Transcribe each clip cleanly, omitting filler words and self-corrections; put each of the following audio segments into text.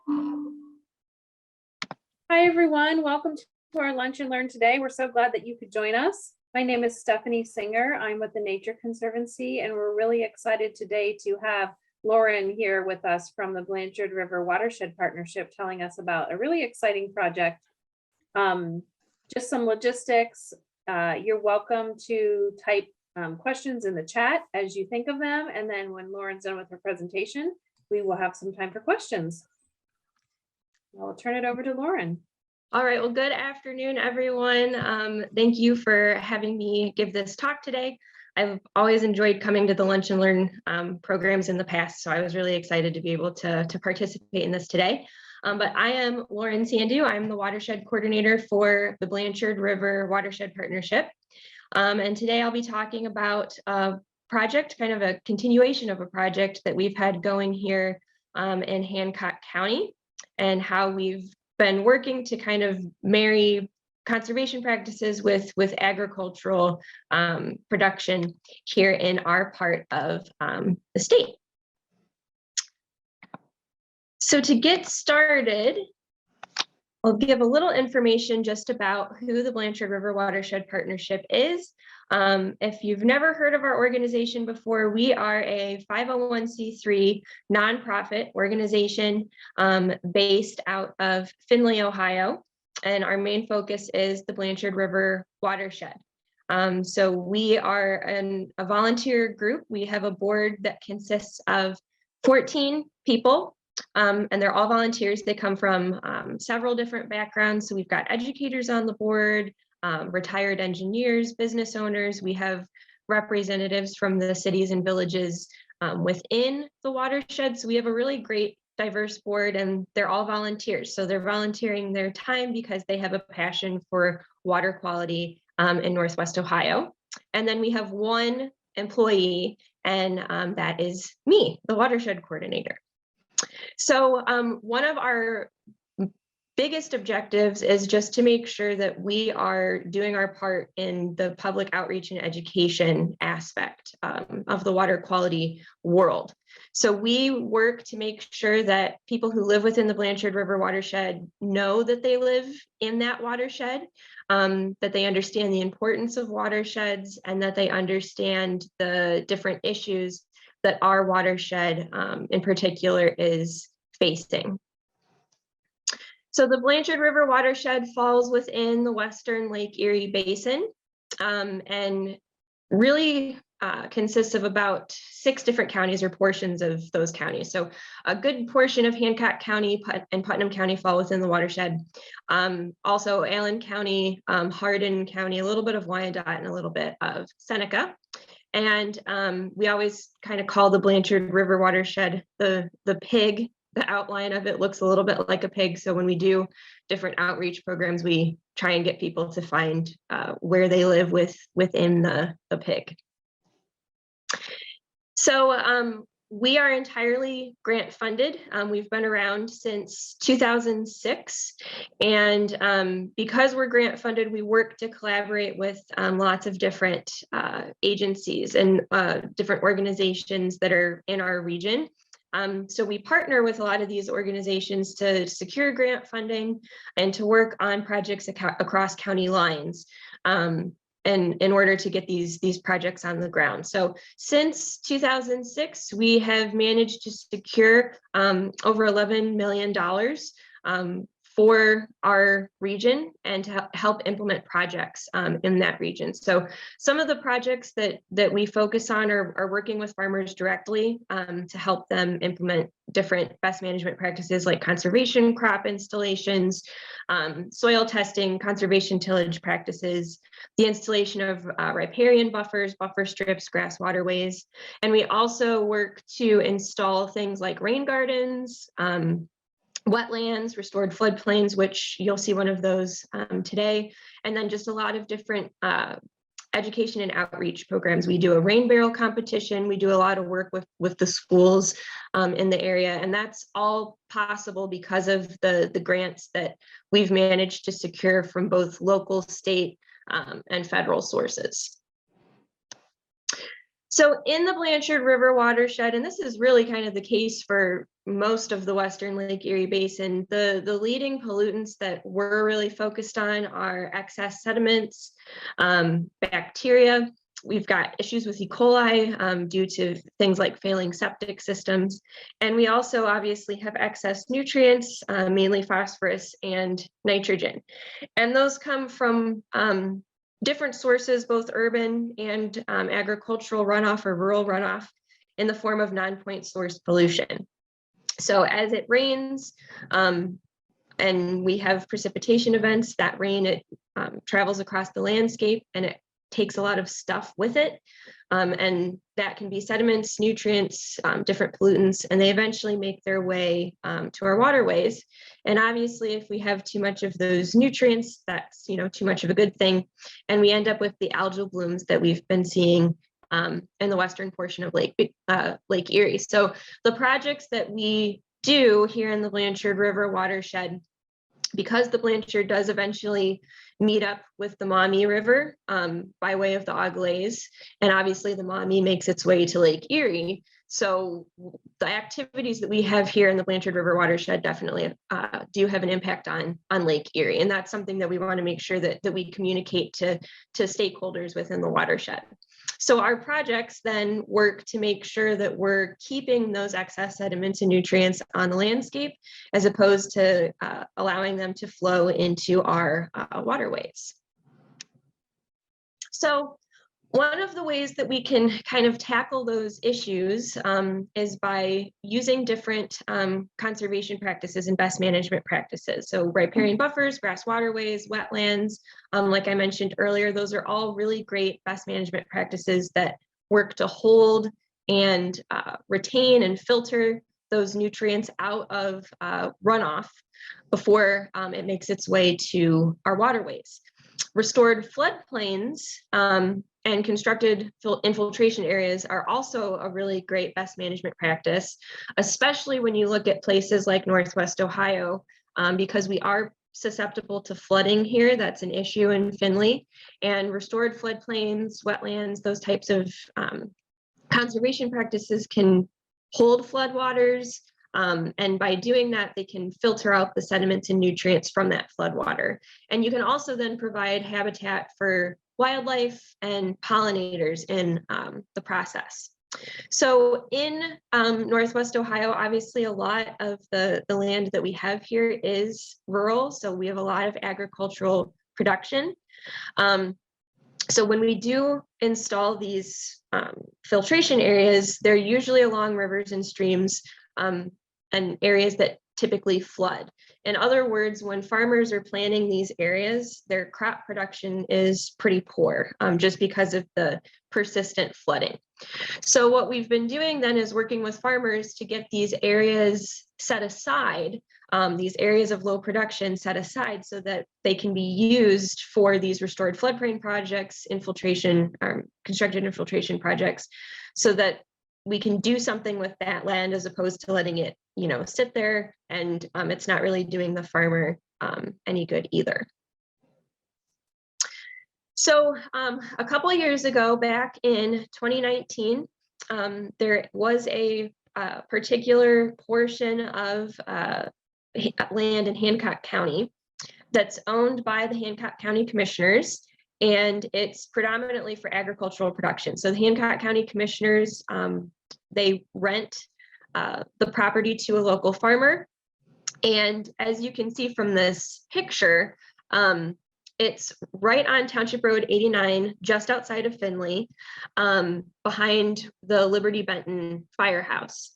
Hi, everyone. Welcome to our Lunch and Learn today. We're so glad that you could join us. My name is Stephanie Singer. I'm with the Nature Conservancy, and we're really excited today to have Lauren here with us from the Blanchard River Watershed Partnership telling us about a really exciting project. Just some logistics. You're welcome to type questions in the chat as you think of them, and then when Lauren's done with her presentation, we will have some time for questions. I'll turn it over to Lauren. All right, well, good afternoon, everyone. Thank you for having me give this talk today. I've always enjoyed coming to the Lunch and Learn programs in the past, so I was really excited to be able to participate in this today. But I am Lauren Sandhu. I'm the Watershed Coordinator for the Blanchard River Watershed Partnership. And today I'll be talking about a project, kind of a continuation of a project that we've had going here in Hancock County, and how we've been working to kind of marry conservation practices with agricultural production here in our part of the state. So to get started, I'll give a little information just about who the Blanchard River Watershed Partnership is. If you've never heard of our organization before, we are a 501c3 nonprofit organization based out of Findlay, Ohio, and our main focus is the Blanchard River Watershed. So we are a volunteer group. We have a board that consists of 14 people. And they're all volunteers. They come from several different backgrounds. So we've got educators on the board, retired engineers, business owners. We have representatives from the cities and villages within the watershed. So we have a really great diverse board, and they're all volunteers. So they're volunteering their time because they have a passion for water quality in Northwest Ohio. And then we have one employee, and that is me, the watershed coordinator. So one of our biggest objectives is just to make sure that we are doing our part in the public outreach and education aspect of the water quality world. So we work to make sure that people who live within the Blanchard River watershed know that they live in that watershed, that they understand the importance of watersheds, and that they understand the different issues that our watershed in particular is facing. So the Blanchard River watershed falls within the Western Lake Erie Basin and really consists of about 6 different counties or portions of those counties. So a good portion of Hancock County and Putnam County fall within the watershed. Also Allen County, Hardin County, a little bit of Wyandotte, and a little bit of Seneca. And we always kind of call the Blanchard River watershed the pig. The outline of it looks a little bit like a pig. So when we do different outreach programs, we try and get people to find where they live within the pig. So we are entirely grant funded. We've been around since 2006. And because we're grant funded, we work to collaborate with lots of different agencies and different organizations that are in our region. So we partner with a lot of these organizations to secure grant funding and to work on projects across county lines. And in order to get these projects on the ground. So since 2006, we have managed to secure over $11 million for our region and to help implement projects in that region. So some of the projects that we focus on are working with farmers directly to help them implement different best management practices like conservation crop installations, soil testing, conservation tillage practices, the installation of riparian buffers, buffer strips, grass waterways. And we also work to install things like rain gardens, wetlands, restored floodplains, which you'll see one of those today, and then just a lot of different education and outreach programs. We do a rain barrel competition. We do a lot of work with the schools in the area, and that's all possible because of the grants that we've managed to secure from both local, state, and federal sources. So in the Blanchard River watershed, and this is really kind of the case for most of the Western Lake Erie Basin, the leading pollutants that we're really focused on are excess sediments, bacteria. We've got issues with E. coli due to things like failing septic systems. And we also obviously have excess nutrients, mainly phosphorus and nitrogen. And those come from different sources, both urban and agricultural runoff or rural runoff in the form of non-point source pollution. So as it rains and we have precipitation events, that rain, it travels across the landscape and it takes a lot of stuff with it. And that can be sediments, nutrients, different pollutants, and they eventually make their way to our waterways. And obviously, if we have too much of those nutrients, that's too much of a good thing. And we end up with the algal blooms that we've been seeing in the western portion of Lake Erie. So the projects that we do here in the Blanchard River watershed, because the Blanchard does eventually meet up with the Maumee River by way of the Auglaize, and obviously the Maumee makes its way to Lake Erie. So the activities that we have here in the Blanchard River watershed definitely do have an impact on Lake Erie, and that's something that we want to make sure that we communicate to stakeholders within the watershed. So our projects then work to make sure that we're keeping those excess sediments and nutrients on the landscape, as opposed to allowing them to flow into our waterways. So one of the ways that we can kind of tackle those issues is by using different conservation practices and best management practices. So riparian buffers, grass waterways, wetlands, like I mentioned earlier, those are all really great best management practices that work to hold and retain and filter those nutrients out of runoff before it makes its way to our waterways. Restored floodplains and constructed infiltration areas are also a really great best management practice, especially when you look at places like Northwest Ohio, because we are susceptible to flooding here. That's an issue in Findlay. And restored floodplains, wetlands, those types of conservation practices can hold floodwaters. And by doing that, they can filter out the sediments and nutrients from that floodwater. And you can also then provide habitat for wildlife and pollinators in the process. So in Northwest Ohio, obviously a lot of the land that we have here is rural. So we have a lot of agricultural production. So when we do install these filtration areas, they're usually along rivers and streams and areas that typically flood. In other words, when farmers are planting these areas, their crop production is pretty poor just because of the persistent flooding. So what we've been doing then is working with farmers to get these areas set aside, these areas of low production set aside so that they can be used for these restored floodplain projects, infiltration, constructed infiltration projects, so that we can do something with that land as opposed to letting it, sit there and it's not really doing the farmer any good either. So a couple of years ago, back in 2019, there was a particular portion of land in Hancock County that's owned by the Hancock County Commissioners, and it's predominantly for agricultural production. So the Hancock County Commissioners, they rent the property to a local farmer. And as you can see from this picture, it's right on Township Road 89, just outside of Findlay, behind the Liberty Benton Firehouse.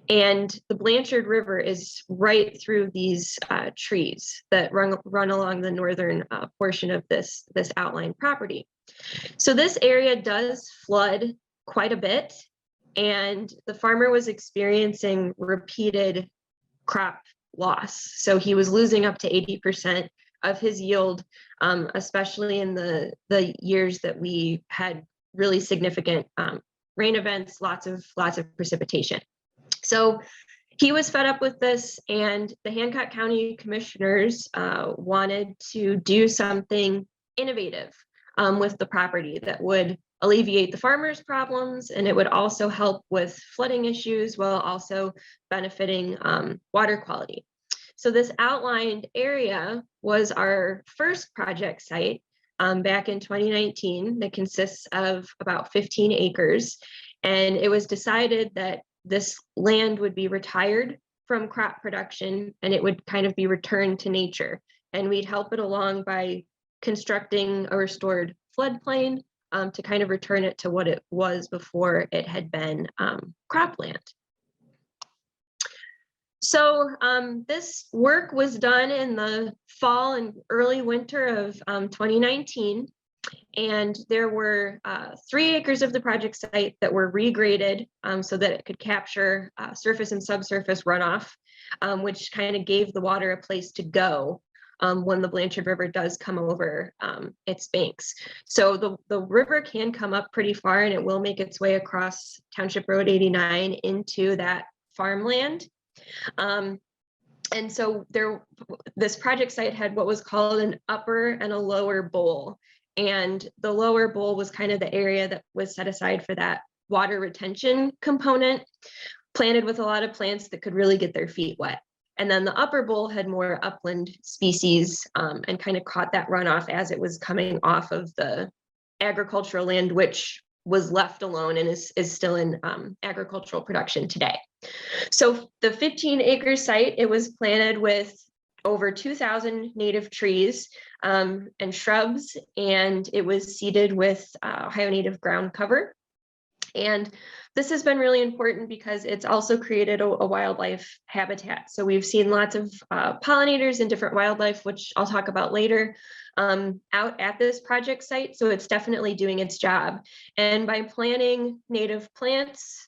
And the Blanchard River is right through these trees that run along the northern portion of this outlying property. So this area does flood quite a bit, and the farmer was experiencing repeated crop loss. So he was losing up to 80% of his yield, especially in the years that we had really significant rain events, lots of precipitation. So he was fed up with this, and the Hancock County Commissioners wanted to do something innovative with the property that would alleviate the farmers' problems, and it would also help with flooding issues while also benefiting water quality. So this outlined area was our first project site back in 2019 that consists of about 15 acres. And it was decided that this land would be retired from crop production and it would kind of be returned to nature. And we'd help it along by constructing a restored floodplain to kind of return it to what it was before it had been cropland. So this work was done in the fall and early winter of 2019. And there were 3 acres of the project site that were regraded so that it could capture surface and subsurface runoff, which kind of gave the water a place to go when the Blanchard River does come over its banks. So the river can come up pretty far and it will make its way across Township Road 89 into that farmland. And so this project site had what was called an upper and a lower bowl. And the lower bowl was kind of the area that was set aside for that water retention component, planted with a lot of plants that could really get their feet wet. And then the upper bowl had more upland species and kind of caught that runoff as it was coming off of the agricultural land, which was left alone and is still in agricultural production today. So the 15-acre site, it was planted with over 2,000 native trees and shrubs, and it was seeded with Ohio native ground cover. And this has been really important because it's also created a wildlife habitat. So we've seen lots of pollinators and different wildlife, which I'll talk about later, out at this project site. So it's definitely doing its job. And by planting native plants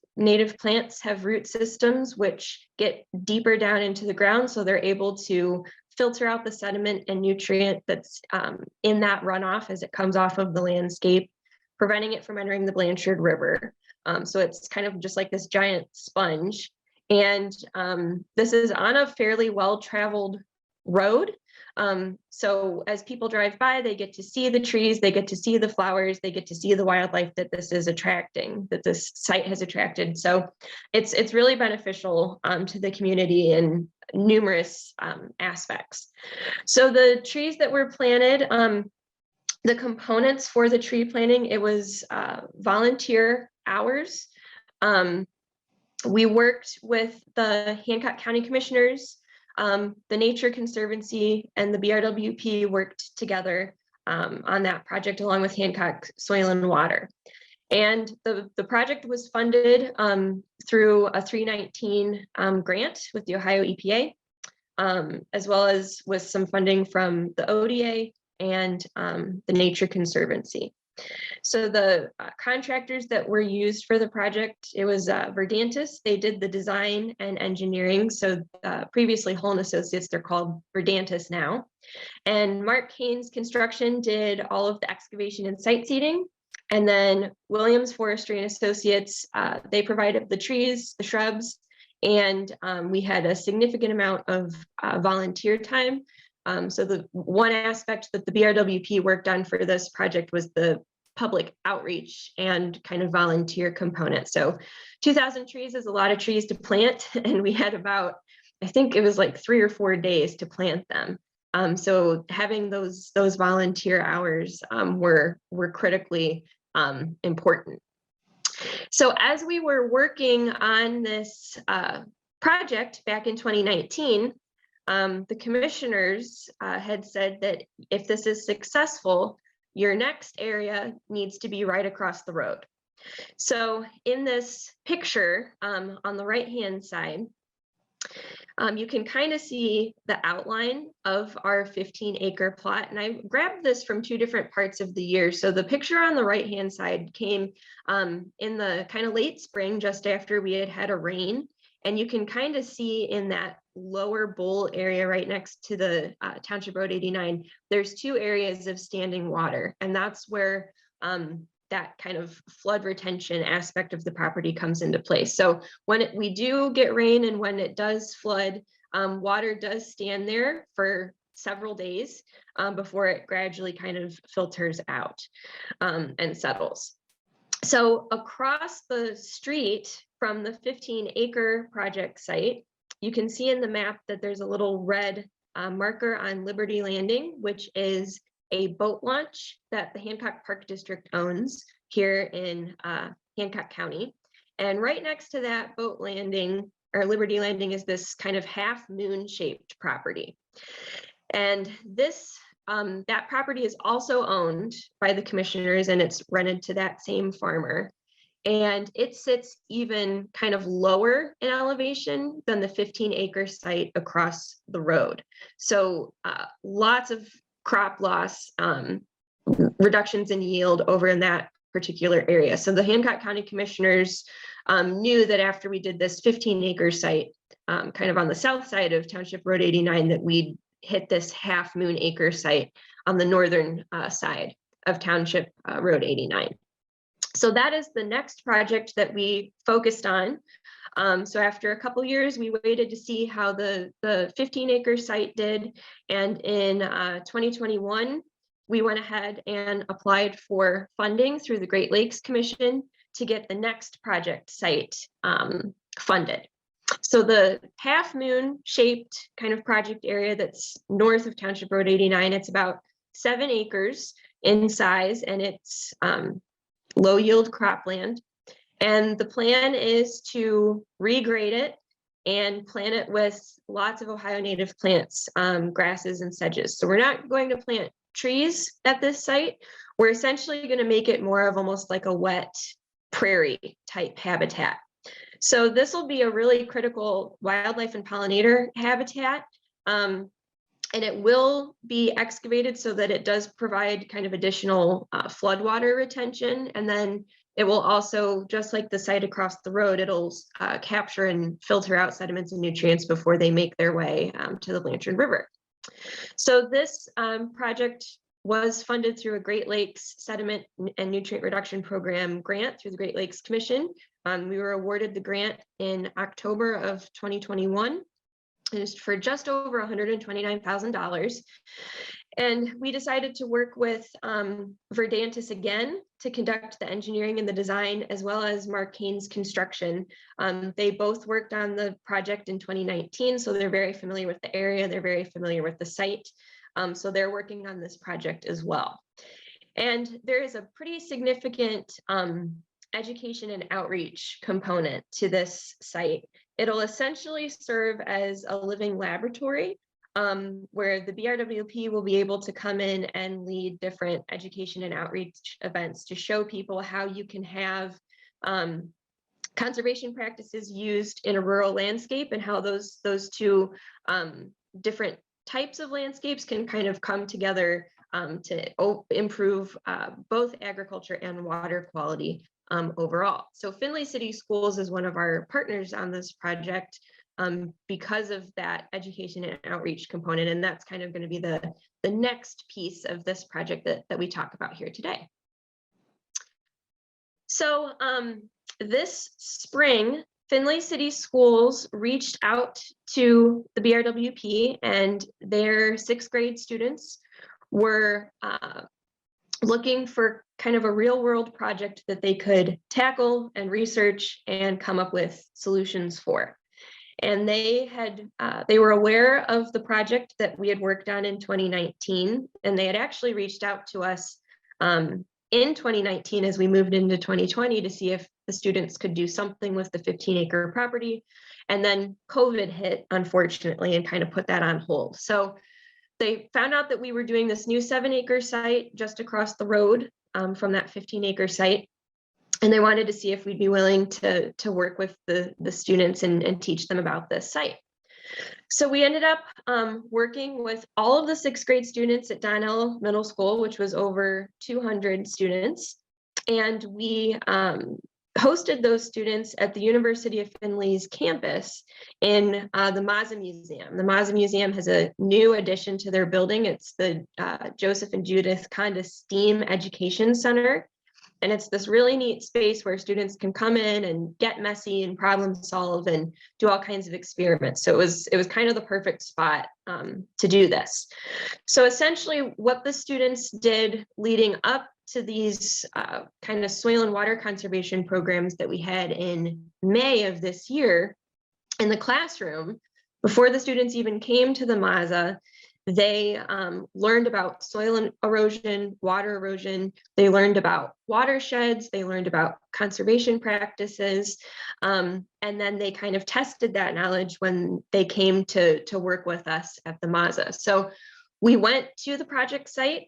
have root systems which get deeper down into the ground. So they're able to filter out the sediment and nutrient that's in that runoff as it comes off of the landscape, preventing it from entering the Blanchard River. So it's kind of just like this giant sponge. And this is on a fairly well-traveled road. So as people drive by, they get to see the trees, they get to see the flowers, they get to see the wildlife that this is attracting, that this site has attracted. So it's really beneficial to the community in numerous aspects. So the trees that were planted, the components for the tree planting, it was volunteer hours. We worked with the Hancock County Commissioners, the Nature Conservancy, and the BRWP worked together on that project along with Hancock Soil and Water. And the project was funded through a 319 grant with the Ohio EPA, as well as with some funding from the ODA and the Nature Conservancy. So the contractors that were used for the project, it was Verdantis. They did the design and engineering. So previously Hull & Associates, they're called Verdantis now. And Mark Haynes Construction did all of the excavation and site seeding. And then Williams Forestry and Associates, they provided the trees, the shrubs, and we had a significant amount of volunteer time. So the one aspect that the BRWP worked on for this project was the public outreach and kind of volunteer component. So 2,000 trees is a lot of trees to plant, and we had about, I think it was like 3 or 4 days to plant them. So having those volunteer hours were critically important. So as we were working on this project back in 2019, the commissioners had said that if this is successful, your next area needs to be right across the road. So in this picture on the right-hand side, you can kind of see the outline of our 15-acre plot. And I grabbed this from 2 different parts of the year. So the picture on the right-hand side came in the kind of late spring, just after we had a rain. And you can kind of see in that lower bowl area right next to the Township Road 89, there's 2 areas of standing water. And that's where that kind of flood retention aspect of the property comes into place. So when we do get rain and when it does flood, water does stand there for several days before it gradually kind of filters out and settles. So across the street from the 15-acre project site, you can see in the map that there's a little red marker on Liberty Landing, which is a boat launch that the Hancock Park District owns here in Hancock County. And right next to that boat landing, or Liberty Landing, is this kind of half moon shaped property. And this that property is also owned by the commissioners, and it's rented to that same farmer. And it sits even kind of lower in elevation than the 15-acre site across the road. So lots of crop loss, reductions in yield over in that particular area. So the Hancock County Commissioners knew that after we did this 15-acre site, kind of on the south side of Township Road 89, that we'd hit this half moon acre site on the northern side of Township Road 89. So that is the next project that we focused on. So after a couple years, we waited to see how the 15-acre site did. And in 2021, we went ahead and applied for funding through the Great Lakes Commission to get the next project site funded. So the half moon shaped kind of project area that's north of Township Road 89, it's about 7 acres in size, and it's low yield cropland. And the plan is to regrade it and plant it with lots of Ohio native plants, grasses and sedges. So we're not going to plant trees at this site. We're essentially going to make it more of almost like a wet prairie type habitat. So this will be a really critical wildlife and pollinator habitat. And it will be excavated so that it does provide kind of additional floodwater retention. And then it will also, just like the site across the road, it'll capture and filter out sediments and nutrients before they make their way to the Blanchard River. So this project was funded through a Great Lakes Sediment and Nutrient Reduction Program grant through the Great Lakes Commission. We were awarded the grant in October of 2021. It was for just over $129,000. And we decided to work with Verdantis again to conduct the engineering and the design, as well as Mark Haynes Construction. They both worked on the project in 2019, so they're very familiar with the area, they're very familiar with the site. So they're working on this project as well. And there is a pretty significant education and outreach component to this site. It'll essentially serve as a living laboratory where the BRWP will be able to come in and lead different education and outreach events to show people how you can have conservation practices used in a rural landscape, and how those two different types of landscapes can kind of come together to improve both agriculture and water quality overall. So Findlay City Schools is one of our partners on this project because of that education and outreach component. And that's kind of going to be the next piece of this project that we talk about here today. So this spring, Findlay City Schools reached out to the BRWP, and their 6th grade students were looking for kind of a real world project that they could tackle and research and come up with solutions for. And they were aware of the project that we had worked on in 2019, and they had actually reached out to us in 2019 as we moved into 2020 to see if the students could do something with the 15-acre property. And then COVID hit, unfortunately, and kind of put that on hold. So they found out that we were doing this new 7-acre site just across the road from that 15-acre site. And they wanted to see if we'd be willing to work with the students and teach them about this site. So we ended up working with all of the 6th grade students at Donnell Middle School, which was over 200 students. And we hosted those students at the University of Findlay's campus in the Mazza Museum. The Mazza Museum has a new addition to their building. It's the Joseph and Judith Conda STEAM Education Center. And it's this really neat space where students can come in and get messy and problem solve and do all kinds of experiments. So it was kind of the perfect spot to do this. So essentially what the students did leading up to these kind of soil and water conservation programs that we had in May of this year in the classroom, before the students even came to the Maza, they learned about soil erosion, water erosion. They learned about watersheds. They learned about conservation practices. And then they kind of tested that knowledge when they came to work with us at the Maza. So we went to the project site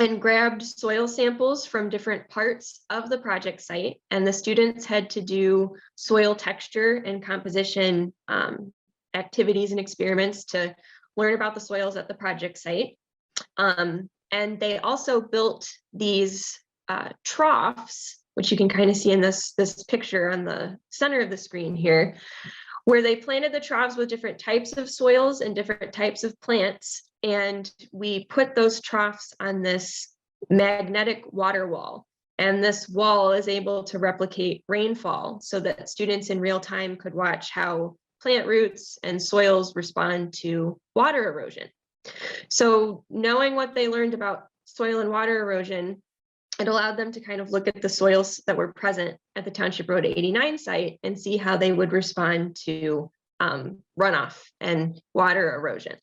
and grabbed soil samples from different parts of the project site. And the students had to do soil texture and composition activities and experiments to learn about the soils at the project site. And they also built these troughs, which you can kind of see in this picture on the center of the screen here, where they planted the troughs with different types of soils and different types of plants. And we put those troughs on this magnetic water wall. And this wall is able to replicate rainfall so that students in real time could watch how plant roots and soils respond to water erosion. So knowing what they learned about soil and water erosion, it allowed them to kind of look at the soils that were present at the Township Road 89 site and see how they would respond to runoff and water erosion.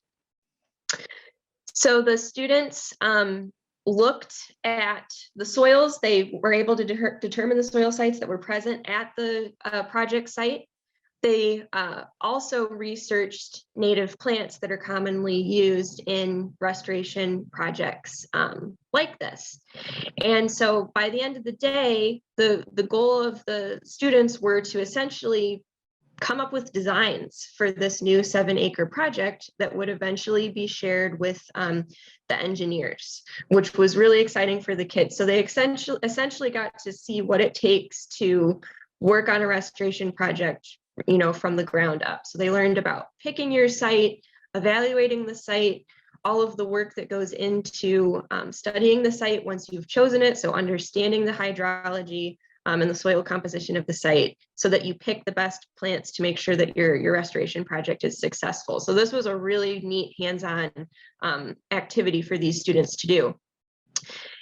So the students looked at the soils. They were able to determine the soil sites that were present at the project site. They also researched native plants that are commonly used in restoration projects like this. And so by the end of the day, the goal of the students were to essentially come up with designs for this new 7-acre project that would eventually be shared with the engineers, which was really exciting for the kids. So they essentially got to see what it takes to work on a restoration project, you know, from the ground up. So they learned about picking your site, evaluating the site, all of the work that goes into studying the site once you've chosen it. So understanding the hydrology and the soil composition of the site so that you pick the best plants to make sure that your restoration project is successful. So this was a really neat hands-on activity for these students to do.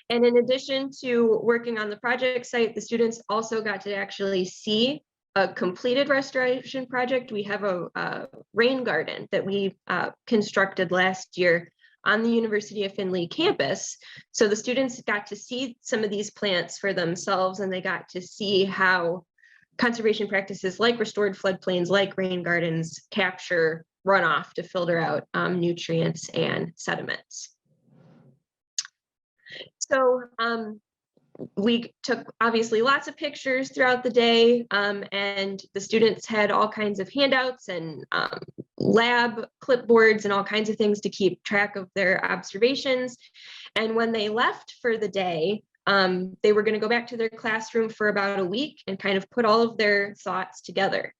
And in addition to working on the project site, the students also got to actually see a completed restoration project. We have a rain garden that we constructed last year on the University of Findlay campus. So the students got to see some of these plants for themselves, and they got to see how conservation practices like restored floodplains, like rain gardens, capture runoff to filter out nutrients and sediments. So we took obviously lots of pictures throughout the day, and the students had all kinds of handouts and lab clipboards and all kinds of things to keep track of their observations. And when they left for the day, they were going to go back to their classroom for about a week and kind of put all of their thoughts together.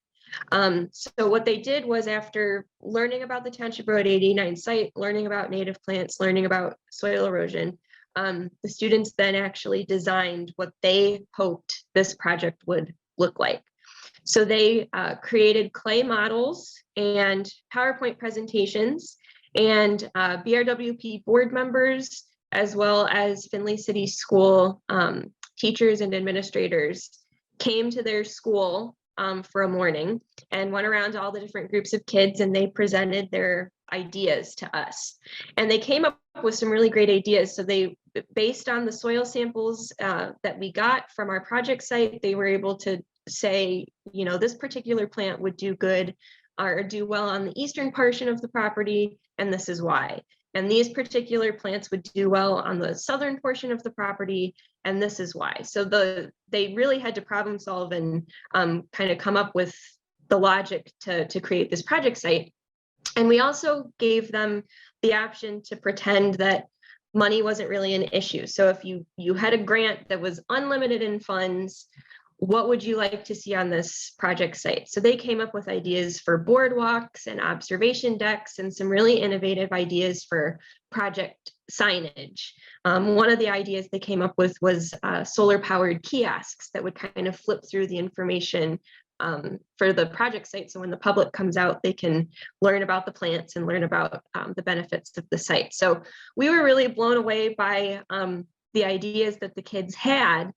So what they did was, after learning about the Township Road 89 site, learning about native plants, learning about soil erosion, the students then actually designed what they hoped this project would look like. So they created clay models and PowerPoint presentations, and BRWP board members, as well as Findlay City School teachers and administrators, came to their school for a morning and went around to all the different groups of kids, and they presented their ideas to us. And they came up with some really great ideas. So they, based on the soil samples that we got from our project site, they were able to say, you know, this particular plant would do good or do well on the eastern portion of the property, and this is why. And these particular plants would do well on the southern portion of the property, and this is why. So they really had to problem solve and kind of come up with the logic to create this project site. And we also gave them the option to pretend that money wasn't really an issue. So if you had a grant that was unlimited in funds, what would you like to see on this project site? So they came up with ideas for boardwalks and observation decks and some really innovative ideas for project signage. One of the ideas they came up with was solar powered kiosks that would kind of flip through the information for the project site. So when the public comes out, they can learn about the plants and learn about the benefits of the site. So we were really blown away by the ideas that the kids had.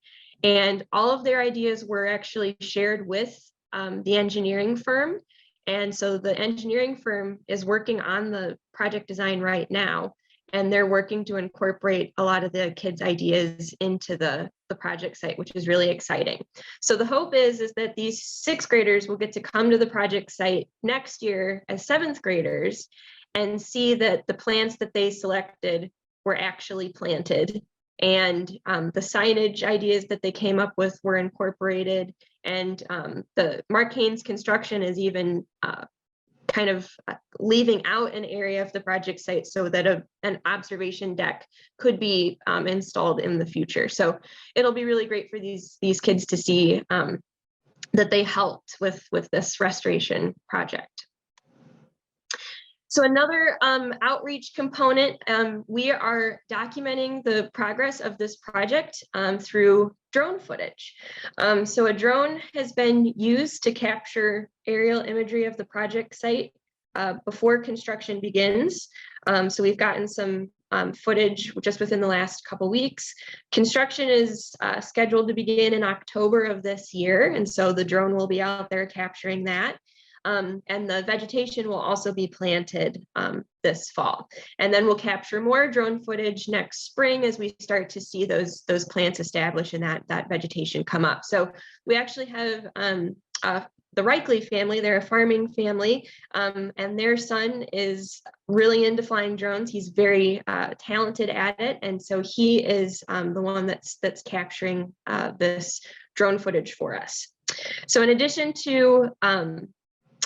And all of their ideas were actually shared with the engineering firm. And so the engineering firm is working on the project design right now, and they're working to incorporate a lot of the kids' ideas into the project site, which is really exciting. So the hope is that these 6th graders will get to come to the project site next year as 7th graders and see that the plants that they selected were actually planted, and the signage ideas that they came up with were incorporated, and the Mark Haynes construction is even kind of leaving out an area of the project site so that an observation deck could be installed in the future. So it'll be really great for these kids to see that they helped with this restoration project. So another outreach component, we are documenting the progress of this project through drone footage. So a drone has been used to capture aerial imagery of the project site before construction begins. So we've gotten some footage just within the last couple weeks. Construction is scheduled to begin in October of this year, and so the drone will be out there capturing that. And the vegetation will also be planted this fall. And then we'll capture more drone footage next spring as we start to see those plants establish and that vegetation come up. So we actually have the Reichley family, they're a farming family, and their son is really into flying drones. He's very talented at it. And so he is the one that's capturing this drone footage for us. So in addition to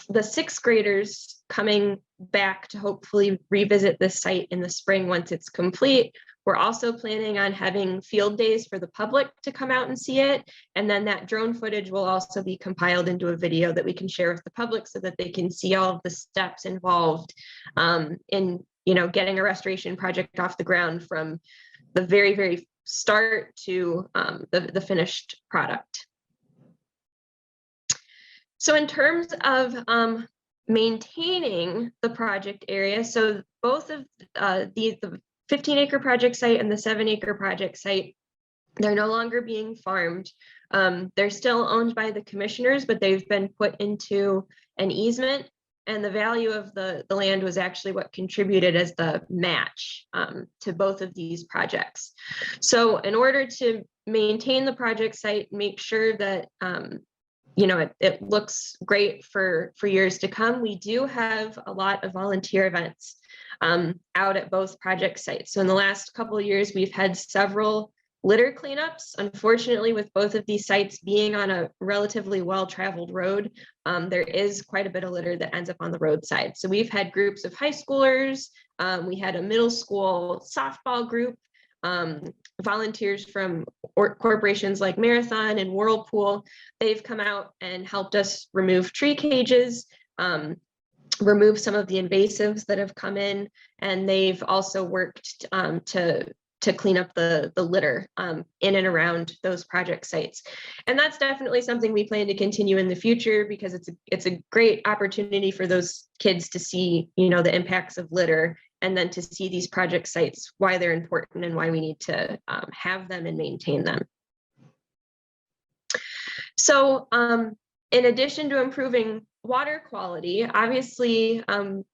the 6th graders coming back to hopefully revisit this site in the spring once it's complete, we're also planning on having field days for the public to come out and see it. And then that drone footage will also be compiled into a video that we can share with the public so that they can see all of the steps involved in getting a restoration project off the ground from the very, very start to the finished product. So in terms of maintaining the project area, so both of the 15-acre project site and the 7-acre project site, they're no longer being farmed. They're still owned by the commissioners, but they've been put into an easement, and the value of the land was actually what contributed as the match to both of these projects. So in order to maintain the project site, make sure that it looks great for years to come, we do have a lot of volunteer events out at both project sites. So in the last couple of years, we've had several litter cleanups. Unfortunately, with both of these sites being on a relatively well-traveled road, there is quite a bit of litter that ends up on the roadside. So we've had groups of high schoolers, we had a middle school softball group, volunteers from corporations like Marathon and Whirlpool. They've come out and helped us remove tree cages, remove some of the invasives that have come in, and they've also worked to clean up the litter in and around those project sites. And that's definitely something we plan to continue in the future, because it's a great opportunity for those kids to see, the impacts of litter, and then to see these project sites, why they're important and why we need to have them and maintain them. So in addition to improving water quality, obviously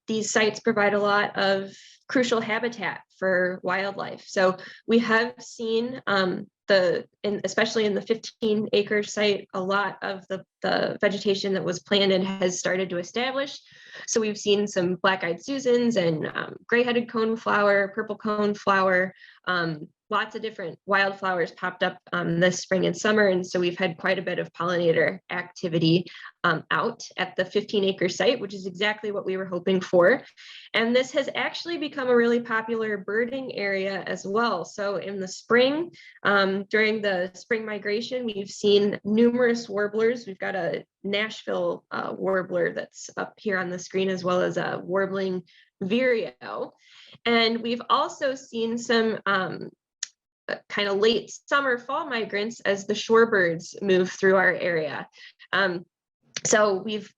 these sites provide a lot of crucial habitat for wildlife. So we have seen especially in the 15-acre site, a lot of the vegetation that was planted has started to establish. So we've seen some black-eyed Susans and gray-headed coneflower, purple coneflower, lots of different wildflowers popped up this spring and summer. And so we've had quite a bit of pollinator activity out at the 15-acre site, which is exactly what we were hoping for. And this has actually become a really popular birding area as well. So in the spring, during the spring migration, we've seen numerous warblers. We've got a Nashville warbler that's up here on the screen, as well as a warbling vireo. And we've also seen some kind of late summer, fall migrants as the shorebirds move through our area. So we've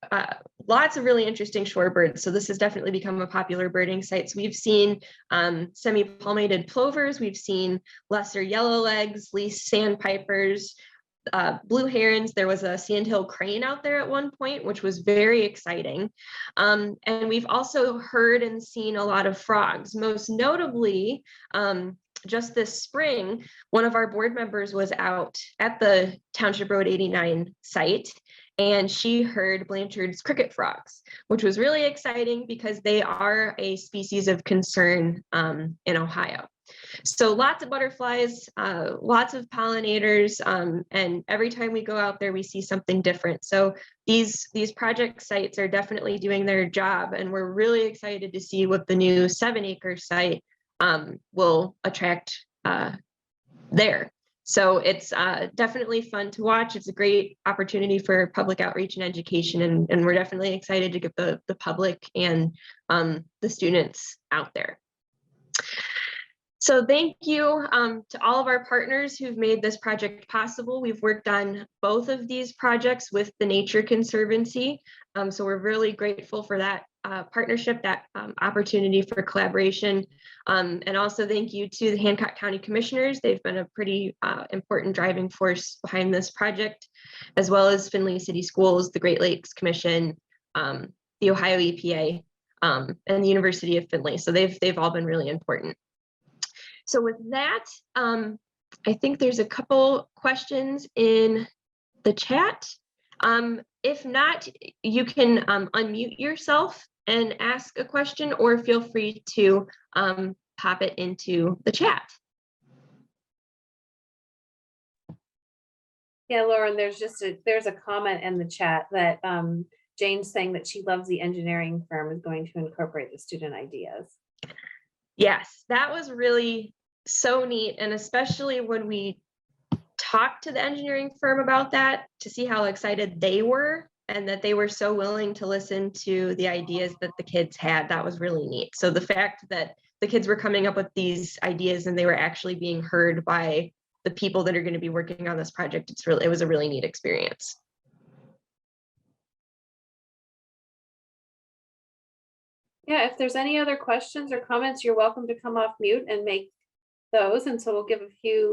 lots of really interesting shorebirds. So this has definitely become a popular birding site. So we've seen semi-palmated plovers, we've seen lesser yellowlegs, least sandpipers, blue herons. There was a sandhill crane out there at one point, which was very exciting. And we've also heard and seen a lot of frogs, most notably just this spring, one of our board members was out at the Township Road 89 site, and she heard Blanchard's cricket frogs, which was really exciting because they are a species of concern in Ohio. So lots of butterflies, lots of pollinators, and every time we go out there, we see something different. So these project sites are definitely doing their job, and we're really excited to see what the new 7-acre site will attract there. So it's definitely fun to watch. It's a great opportunity for public outreach and education, and we're definitely excited to get the public and the students out there. So thank you to all of our partners who've made this project possible. We've worked on both of these projects with the Nature Conservancy. So we're really grateful for that partnership, that opportunity for collaboration. And also thank you to the Hancock County Commissioners. They've been a pretty important driving force behind this project, as well as Findlay City Schools, the Great Lakes Commission, the Ohio EPA, and the University of Findlay. So they've all been really important. So with that, I think there's a couple questions in the chat. If not, you can unmute yourself and ask a question, or feel free to pop it into the chat. Yeah, Lauren, there's a comment in the chat that Jane's saying that she loves the engineering firm is going to incorporate the student ideas. Yes, that was really so neat. And especially when we talked to the engineering firm about that, to see how excited they were and that they were so willing to listen to the ideas that the kids had, that was really neat. So the fact that the kids were coming up with these ideas and they were actually being heard by the people that are going to be working on this project, it was a really neat experience. Yeah, if there's any other questions or comments, you're welcome to come off mute and make those. And so we'll give a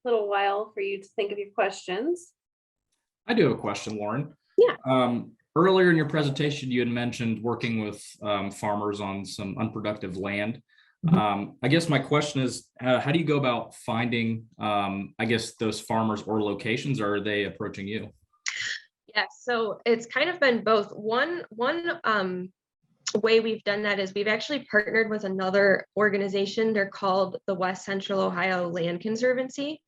little while for you to think of your questions. I do have a question, Lauren. Yeah. Earlier in your presentation, you had mentioned working with farmers on some unproductive land. Mm-hmm. I guess my question is, how do you go about finding, I guess, those farmers or locations, or are they approaching you? Yeah, so it's kind of been both. One way we've done that is we've actually partnered with another organization. They're called the West Central Ohio Land Conservancy,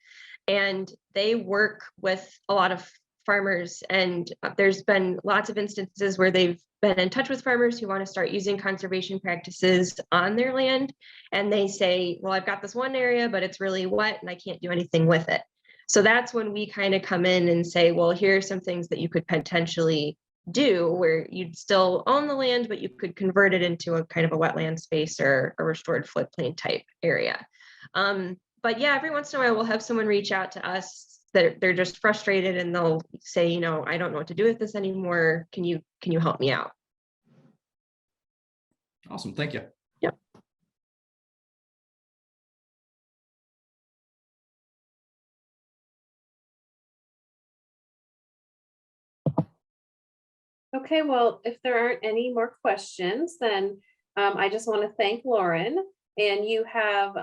and they work with a lot of farmers, and there's been lots of instances where they've been in touch with farmers who want to start using conservation practices on their land, and they say, well, I've got this one area, but it's really wet and I can't do anything with it. So that's when we kind of come in and say, well, here are some things that you could potentially do where you'd still own the land, but you could convert it into a kind of a wetland space or a restored floodplain type area. But yeah, every once in a while we'll have someone reach out to us that they're just frustrated and they'll say, you know, I don't know what to do with this anymore. Can you help me out? Awesome, thank you. Yep. Okay, well, if there aren't any more questions, then I just want to thank Lauren, and you have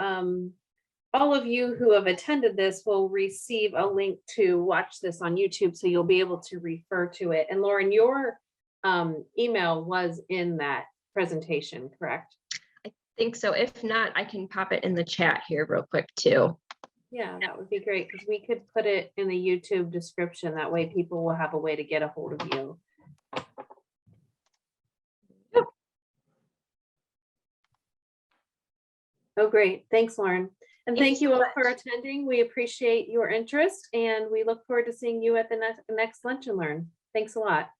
all of you who have attended this will receive a link to watch this on YouTube, so you'll be able to refer to it. And Lauren, your email was in that presentation, correct? I think so. If not, I can pop it in the chat here real quick too. Yeah, that would be great, because we could put it in the YouTube description. That way people will have a way to get a hold of you. Oh, great. Thanks, Lauren. And thank you all for attending. We appreciate your interest, and we look forward to seeing you at the next Lunch and Learn. Thanks a lot.